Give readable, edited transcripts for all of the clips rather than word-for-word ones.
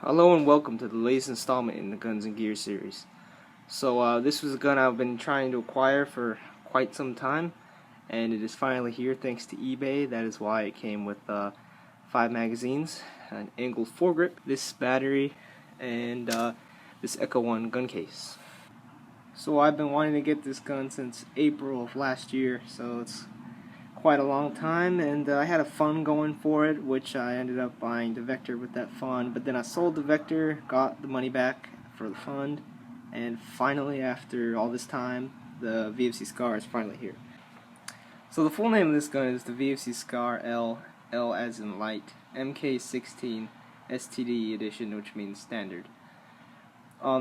Hello and welcome to the latest installment in the Guns and Gear series. So this was a gun I've been trying to acquire for quite some time, and it is finally here thanks to eBay. That is why it came with 5 magazines, an angled foregrip, this battery, and this Echo 1 gun case. So I've been wanting to get this gun since April of last year, so it's quite a long time, and I had a fund going for it, which I ended up buying the Vector with that fund, but then I sold the Vector, got the money back for the fund, and finally after all this time the VFC SCAR is finally here. So the full name of this gun is the VFC SCAR-L, L as in light, MK16 STD edition, which means standard.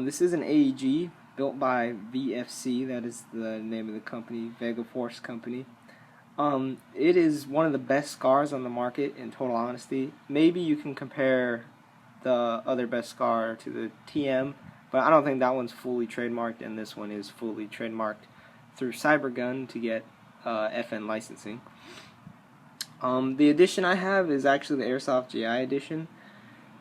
This is an AEG built by VFC, that is the name of the company, Vega Force Company. It is one of the best SCARs on the market, in total honesty. Maybe you can compare the other best SCAR to the TM, but I don't think that one's fully trademarked, and this one is fully trademarked through Cybergun to get FN licensing. The edition I have is actually the Airsoft GI edition.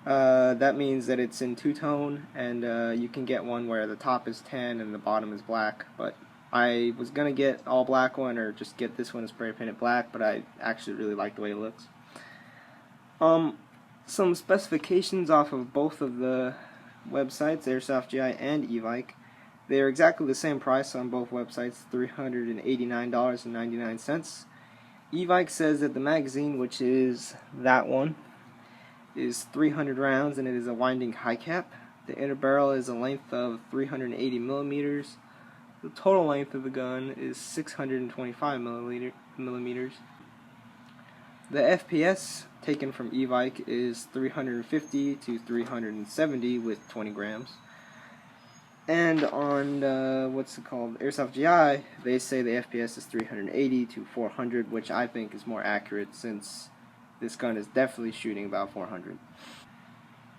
That means that it's in two-tone, and you can get one where the top is tan and the bottom is black, but I was going to get all black one or just get this one and spray paint it black, but I actually really like the way it looks. Some specifications off of both of the websites, Airsoft GI and e-Vike. They are exactly the same price on both websites, $389.99. e-Vike says that the magazine, which is that one, is 300 rounds and it is a winding high cap. The inner barrel is a length of 380 millimeters. The total length of the gun is 625 millimeters. The FPS taken from e-Vike is 350 to 370 with 20 grams. And on Airsoft GI, they say the FPS is 380 to 400, which I think is more accurate since this gun is definitely shooting about 400.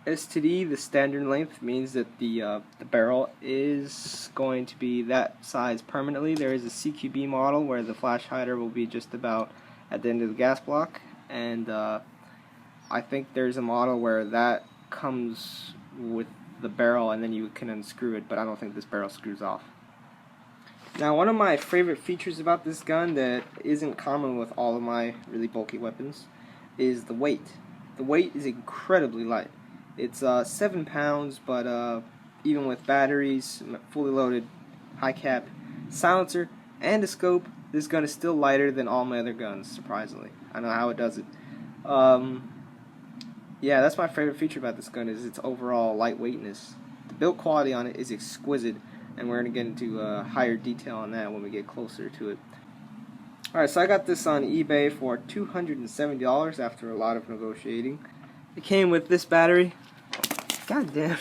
STD, the standard length, means that the barrel is going to be that size permanently. There is a CQB model where the flash hider will be just about at the end of the gas block, and I think there's a model where that comes with the barrel and then you can unscrew it, but I don't think this barrel screws off. Now, one of my favorite features about this gun that isn't common with all of my really bulky weapons is the weight. The weight is incredibly light. It's 7 pounds, but even with batteries, fully loaded, high cap, silencer, and a scope, this gun is still lighter than all my other guns, surprisingly. I don't know how it does it. Yeah, that's my favorite feature about this gun, is its overall lightweightness. The build quality on it is exquisite, and we're going to get into higher detail on that when we get closer to it. Alright, so I got this on eBay for $270 after a lot of negotiating. It came with this battery. God damn.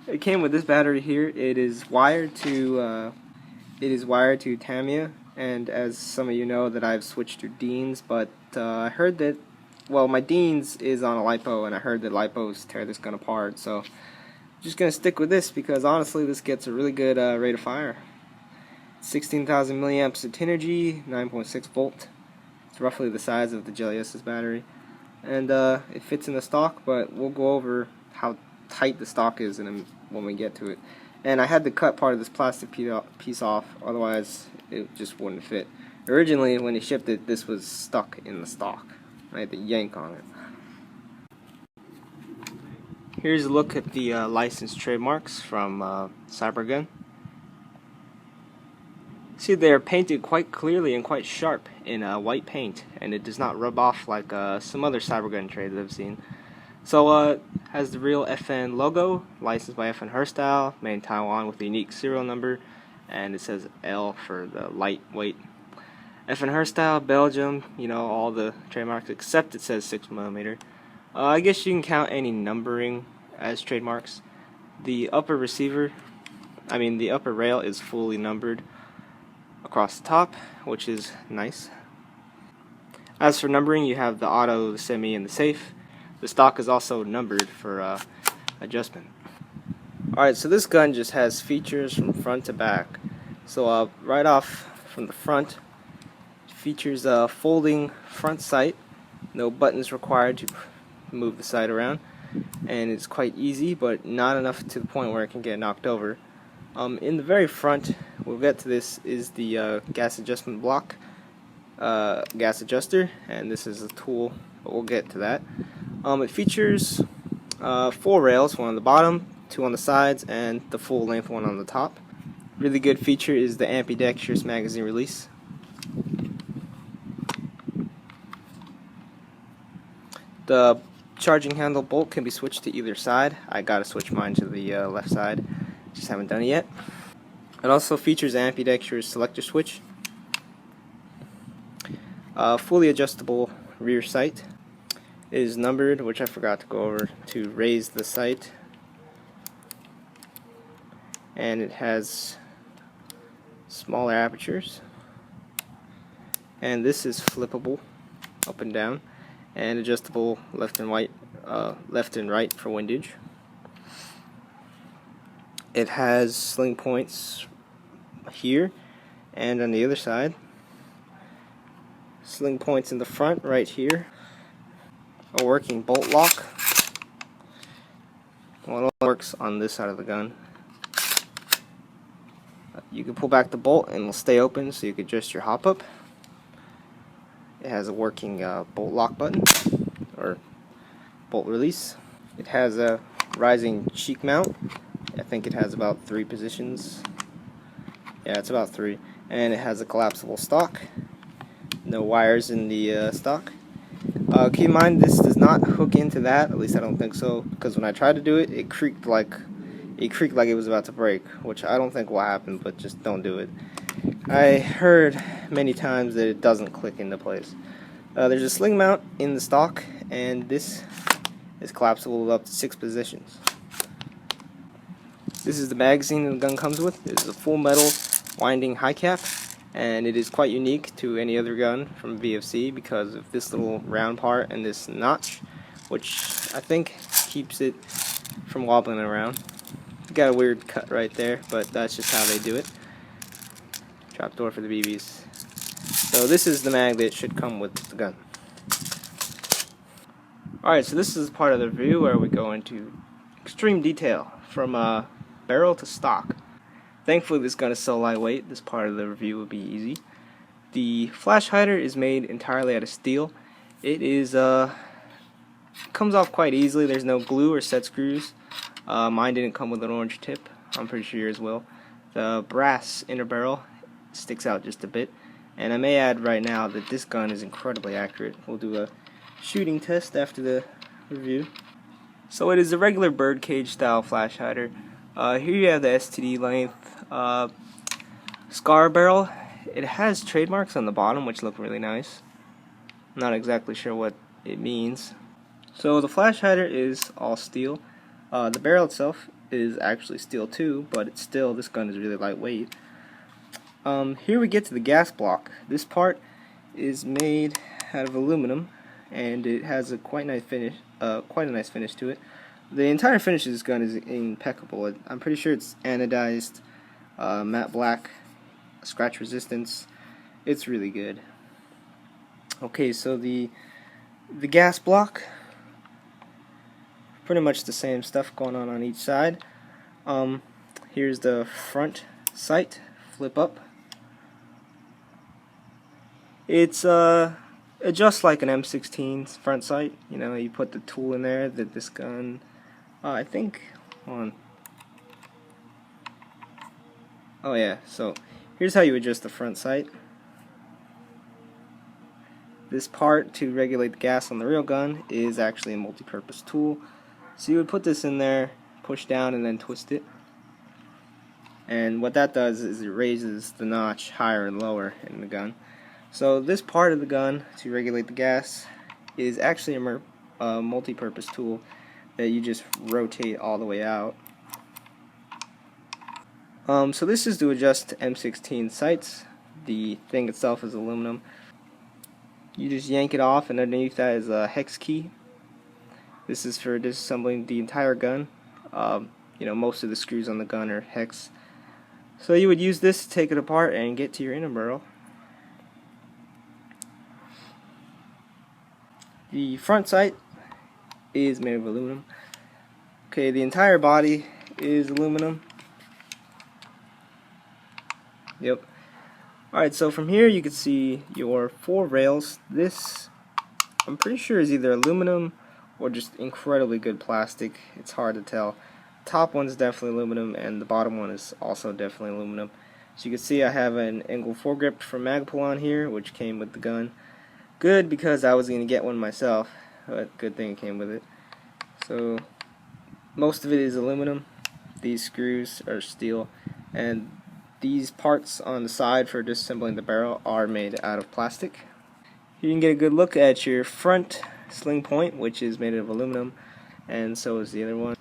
It came with this battery here. It is wired to Tamiya, and as some of you know that I've switched to Deans, but I heard that, well, my Deans is on a LiPo, and I heard that LiPos tear this gun apart, so I'm just gonna stick with this because honestly this gets a really good rate of fire. 16,000 milliamps of energy, 9.6 volt. It's roughly the size of the Jelly S's battery. And it fits in the stock, but we'll go over how tight the stock is when we get to it. And I had to cut part of this plastic piece off, otherwise it just wouldn't fit. Originally, when they shipped it, this was stuck in the stock. I had to yank on it. Here's a look at the licensed trademarks from Cybergun. See, they are painted quite clearly and quite sharp in white paint, and it does not rub off like some other Cybergun trades I've seen. So, has the real FN logo, licensed by FN SCAR-L, made in Taiwan with a unique serial number, and it says L for the lightweight. FN SCAR-L, Belgium, you know, all the trademarks, except it says 6mm. I guess you can count any numbering as trademarks. The upper the upper rail is fully numbered across the top, which is nice. As for numbering, you have the auto, the semi, and the safe. The stock is also numbered for adjustment. Alright, so this gun just has features from front to back. So right off from the front, features a folding front sight. No buttons required to move the sight around. and it's quite easy, but not enough to the point where it can get knocked over. In the very front, we'll get to this, is the gas adjustment block, gas adjuster, and this is a tool, but we'll get to that. It features 4 rails, one on the bottom, 2 on the sides, and the full length one on the top. Really good feature is the ambidextrous magazine release. The charging handle bolt can be switched to either side. I gotta switch mine to the left side, just haven't done it yet. It also features an ambidextrous selector switch, fully adjustable rear sight. It is numbered, which I forgot to go over, to raise the sight, and it has smaller apertures, and this is flippable up and down, and adjustable left and right for windage. It has sling points here and on the other side. Sling points in the front right here. A working bolt lock. Well, it only works on this side of the gun. You can pull back the bolt and it'll stay open, so you can adjust your hop up. It has a working bolt lock button, or bolt release. It has a rising cheek mount. I think it has about 3 positions. Yeah, it's about 3. And it has a collapsible stock. No wires in the stock. Keep in mind, this does not hook into that. At least I don't think so, because when I tried to do it, it creaked like it was about to break, which I don't think will happen, but just don't do it. I heard many times that it doesn't click into place. There's a sling mount in the stock, and this is collapsible up to 6 positions. This is the magazine the gun comes with. It is a full metal winding high cap, and it is quite unique to any other gun from VFC because of this little round part and this notch, which I think keeps it from wobbling around. Got a weird cut right there, but that's just how they do it. Trapdoor for the BBs. So this is the mag that should come with the gun. Alright, so this is part of the review where we go into extreme detail from barrel to stock. Thankfully this gun is so lightweight, this part of the review will be easy. The flash hider is made entirely out of steel. It is comes off quite easily. There's no glue or set screws. Mine didn't come with an orange tip. I'm pretty sure yours will. The brass inner barrel sticks out just a bit. And I may add right now that this gun is incredibly accurate. We'll do a shooting test after the review. So it is a regular birdcage style flash hider. Here you have the STD length SCAR barrel. It has trademarks on the bottom which look really nice. I'm not exactly sure what it means. So the flash hider is all steel. The barrel itself is actually steel too, but it's still, this gun is really lightweight. Here we get to the gas block. This part is made out of aluminum, and it has a quite a nice finish to it. The entire finish of this gun is impeccable. I'm pretty sure it's anodized, matte black, scratch resistance. It's really good. Okay, so the gas block, pretty much the same stuff going on each side. Here's the front sight, flip up. It's just like an M16's front sight. You know, you put the tool in there that this gun, I think, hold on. Oh yeah, so here's how you adjust the front sight. This part to regulate the gas on the real gun is actually a multi-purpose tool. So you would put this in there, push down, and then twist it. And what that does is it raises the notch higher and lower in the gun. So this part of the gun to regulate the gas is actually a multi-purpose tool that you just rotate all the way out. So this is to adjust M16 sights. The thing itself is aluminum. You just yank it off, and underneath that is a hex key. This is for disassembling the entire gun. You know, most of the screws on the gun are hex. So you would use this to take it apart and get to your inner barrel. The front sight is made of aluminum. Okay, the entire body is aluminum. Yep. Alright, so from here you can see your 4 rails. This, I'm pretty sure, is either aluminum or just incredibly good plastic. It's hard to tell. Top one's definitely aluminum, and the bottom one is also definitely aluminum. So you can see I have an angle foregrip from Magpul on here, which came with the gun. Good, because I was going to get one myself, but good thing it came with it. So most of it is aluminum. These screws are steel, and these parts on the side for disassembling the barrel are made out of plastic. You can get a good look at your front sling point, which is made of aluminum, and so is the other one.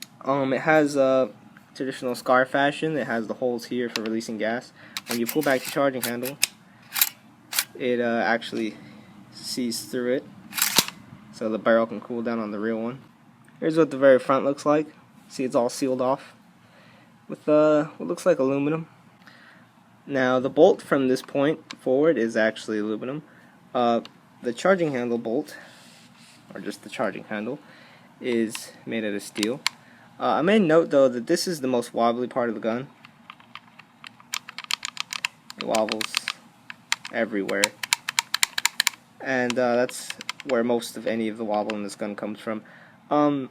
It has a traditional SCAR fashion. It has the holes here for releasing gas. When you pull back the charging handle, it actually sees through it, so the barrel can cool down on the real one. Here's what the very front looks like. See, it's all sealed off with what looks like aluminum. Now, the bolt from this point forward is actually aluminum. The charging handle bolt, or just the charging handle, is made out of steel. I may note though that this is the most wobbly part of the gun. It wobbles everywhere, and that's where most of any of the wobble in this gun comes from. I'm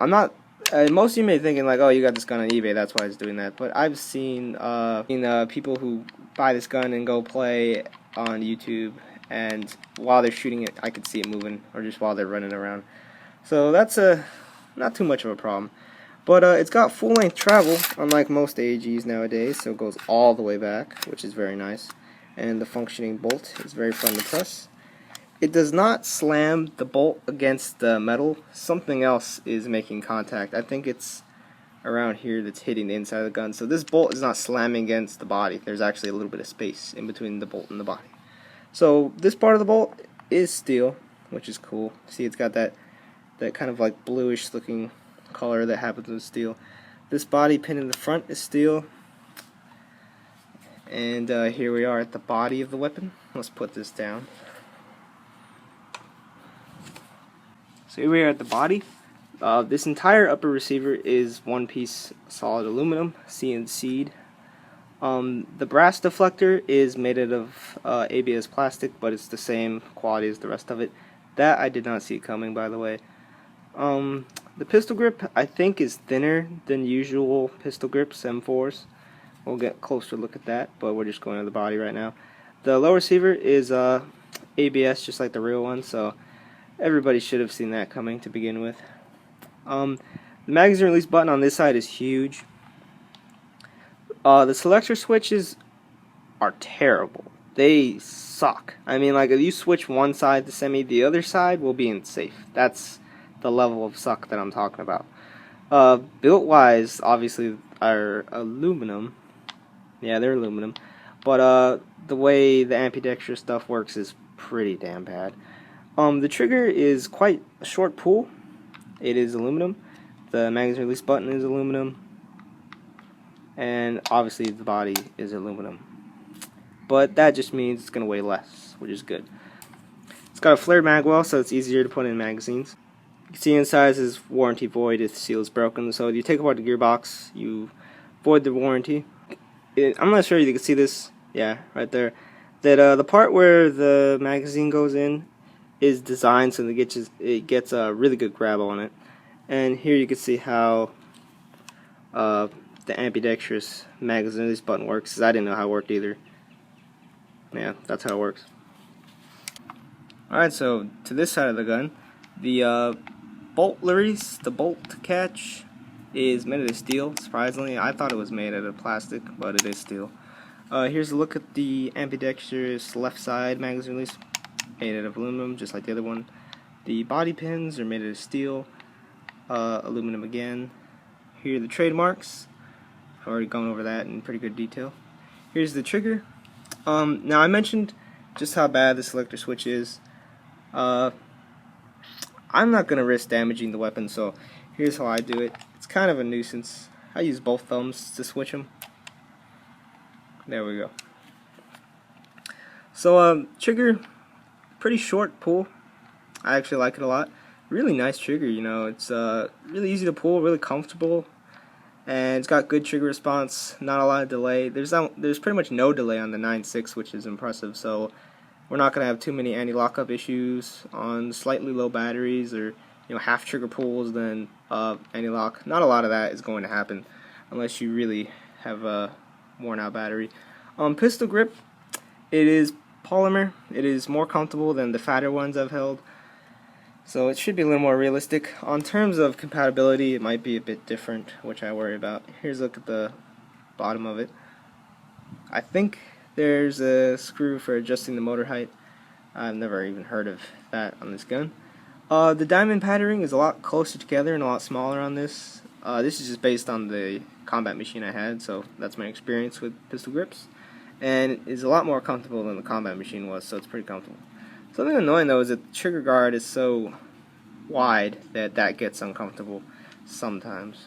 not. Most of you may be thinking like, oh, you got this gun on eBay, that's why it's doing that. But I've seen people who buy this gun and go play on YouTube, and while they're shooting it, I could see it moving, or just while they're running around. So that's not too much of a problem. But it's got full-length travel, unlike most AEGs nowadays, so it goes all the way back, which is very nice. And the functioning bolt is very fun to press. It does not slam the bolt against the metal. Something else is making contact. I think it's around here that's hitting the inside of the gun. So this bolt is not slamming against the body. There's actually a little bit of space in between the bolt and the body. So this part of the bolt is steel, which is cool. See, it's got that kind of like bluish looking color that happens with steel. This body pin in the front is steel. And here we are at the body of the weapon. Let's put this down. So here we are at the body. This entire upper receiver is one piece solid aluminum, CNC'd. The brass deflector is made out of ABS plastic, but it's the same quality as the rest of it. That I did not see coming, by the way. The pistol grip, I think, is thinner than usual pistol grips, M4s. We'll get a closer look at that, but we're just going to the body right now. The lower receiver is ABS, just like the real one, so everybody should have seen that coming to begin with. The magazine release button on this side is huge. The selector switches are terrible. They suck. I mean, like, if you switch one side to semi, the other side will be in safe. That's the level of suck that I'm talking about. Built-wise, obviously, are aluminum. Yeah, they're aluminum. But the way the ambidextrous stuff works is pretty damn bad. The trigger is quite a short pull. It is aluminum. The magazine release button is aluminum. And obviously the body is aluminum. But that just means it's going to weigh less, which is good. It's got a flared mag well, so it's easier to put in magazines. You can see inside this is warranty void if the seal is broken. So if you take apart the gearbox, you void the warranty. I'm not sure you can see this. Yeah, right there. That the part where the magazine goes in is designed so that it gets a really good grab on it. And here you can see how the ambidextrous magazine release button works, because I didn't know how it worked either. Yeah, that's how it works. Alright, so to this side of the gun, the bolt release, the bolt catch, is made out of steel. Surprisingly, I thought it was made out of plastic, but it is steel. Here's a look at the ambidextrous left side magazine release, made out of aluminum, just like the other one. The body pins are made out of steel, aluminum again. Here are the trademarks. I've already gone over that in pretty good detail. Here's the trigger. Now I mentioned just how bad the selector switch is. I'm not going to risk damaging the weapon, so here's how I do it. It's kind of a nuisance. I use both thumbs to switch them. There we go. So trigger, pretty short pull. I actually like it a lot. really nice trigger. You know, it's really easy to pull, really comfortable, and it's got good trigger response. Not a lot of delay. There's pretty much no delay on the 9.6, which is impressive. So we're not gonna have too many anti-lockup issues on slightly low batteries or half trigger pulls. Then anti-lock. Not a lot of that is going to happen unless you really have a worn out battery. Pistol grip, it is polymer. It is more comfortable than the fatter ones I've held, so it should be a little more realistic. On terms of compatibility, it might be a bit different, which I worry about. Here's a look at the bottom of it. I think there's a screw for adjusting the motor height. I've never even heard of that on this gun. The diamond patterning is a lot closer together and a lot smaller on this. This is just based on the combat machine I had, so that's my experience with pistol grips. And it is a lot more comfortable than the combat machine was, so it's pretty comfortable. Something annoying though is that the trigger guard is so wide that gets uncomfortable sometimes.